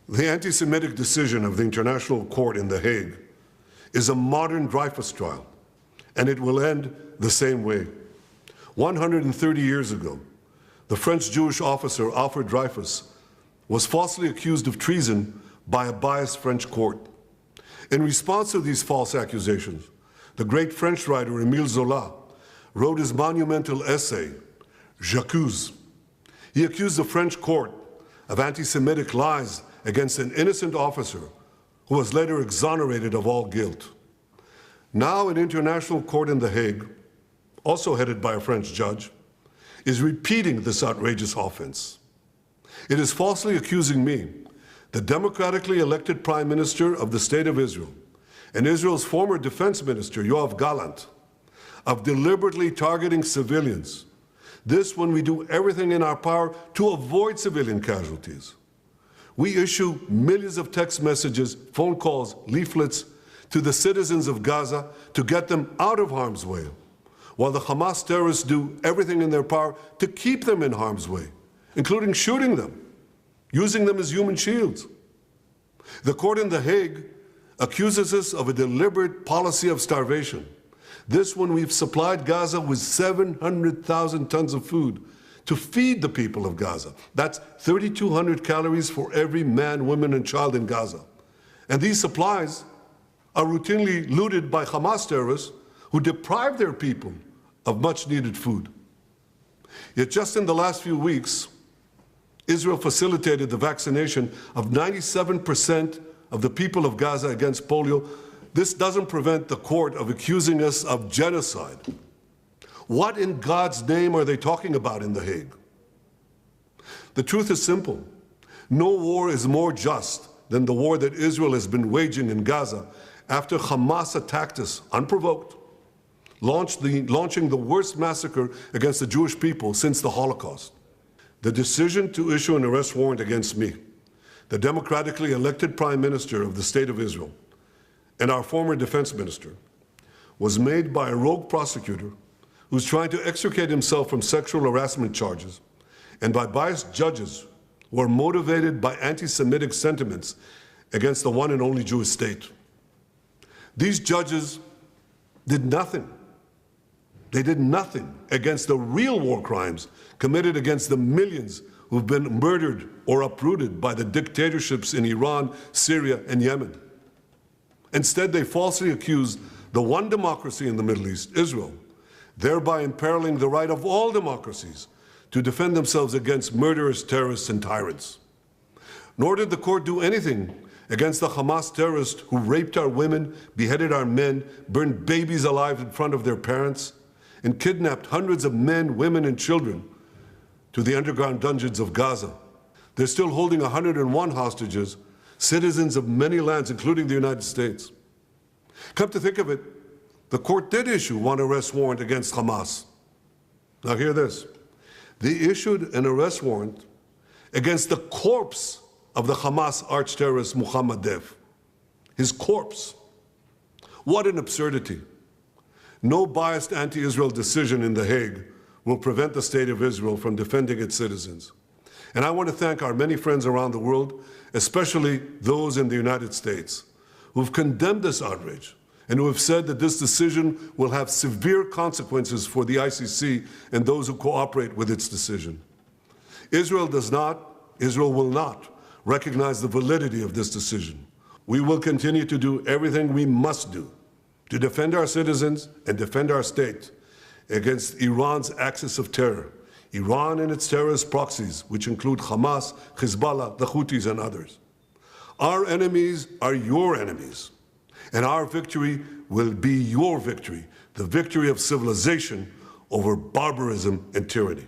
The anti-Semitic decision of the International Court in The Hague is a modern Dreyfus trial, and it will end the same way. 130 years ago, the French Jewish officer Alfred Dreyfus was falsely accused of treason by a biased French court. In response to these false accusations, the great French writer Émile Zola wrote his monumental essay, J'accuse. He accused the French court of anti-Semitic lies against an innocent officer who was later exonerated of all guilt. Now an international court in The Hague, also headed by a French judge, is repeating this outrageous offense. It is falsely accusing me, the democratically elected Prime Minister of the State of Israel, and Israel's former Defense Minister, Yoav Gallant, of deliberately targeting civilians. This when we do everything in our power to avoid civilian casualties. We issue millions of text messages, phone calls, leaflets to the citizens of Gaza to get them out of harm's way, while the Hamas terrorists do everything in their power to keep them in harm's way, including shooting them, using them as human shields. The court in The Hague accuses us of a deliberate policy of starvation. This when we've supplied Gaza with 700,000 tons of food to feed the people of Gaza. That's 3,200 calories for every man, woman, and child in Gaza. And these supplies are routinely looted by Hamas terrorists who deprive their people of much-needed food. Yet just in the last few weeks, Israel facilitated the vaccination of 97% of the people of Gaza against polio. This doesn't prevent the court of accusing us of genocide. What in God's name are they talking about in The Hague? The truth is simple. No war is more just than the war that Israel has been waging in Gaza after Hamas attacked us unprovoked, launching the worst massacre against the Jewish people since the Holocaust. The decision to issue an arrest warrant against me, the democratically elected Prime Minister of the State of Israel, and our former Defense Minister, was made by a rogue prosecutor who's trying to extricate himself from sexual harassment charges, and by biased judges who are motivated by anti-Semitic sentiments against the one and only Jewish state. These judges did nothing. They did nothing against the real war crimes committed against the millions who've been murdered or uprooted by the dictatorships in Iran, Syria, and Yemen. Instead, they falsely accused the one democracy in the Middle East, Israel, thereby imperiling the right of all democracies to defend themselves against murderous terrorists and tyrants. Nor did the court do anything against the Hamas terrorists who raped our women, beheaded our men, burned babies alive in front of their parents, and kidnapped hundreds of men, women, and children to the underground dungeons of Gaza. They're still holding 101 hostages, citizens of many lands, including the United States. Come to think of it, the court did issue one arrest warrant against Hamas. Now hear this. They issued an arrest warrant against the corpse of the Hamas arch-terrorist Mohammed Dev. His corpse. What an absurdity. No biased anti-Israel decision in The Hague will prevent the State of Israel from defending its citizens. And I want to thank our many friends around the world, especially those in the United States, who've condemned this outrage and who have said that this decision will have severe consequences for the ICC and those who cooperate with its decision. Israel will not recognize the validity of this decision. We will continue to do everything we must do to defend our citizens and defend our state against Iran's axis of terror, Iran and its terrorist proxies, which include Hamas, Hezbollah, the Houthis, and others. Our enemies are your enemies, and our victory will be your victory, the victory of civilization over barbarism and tyranny.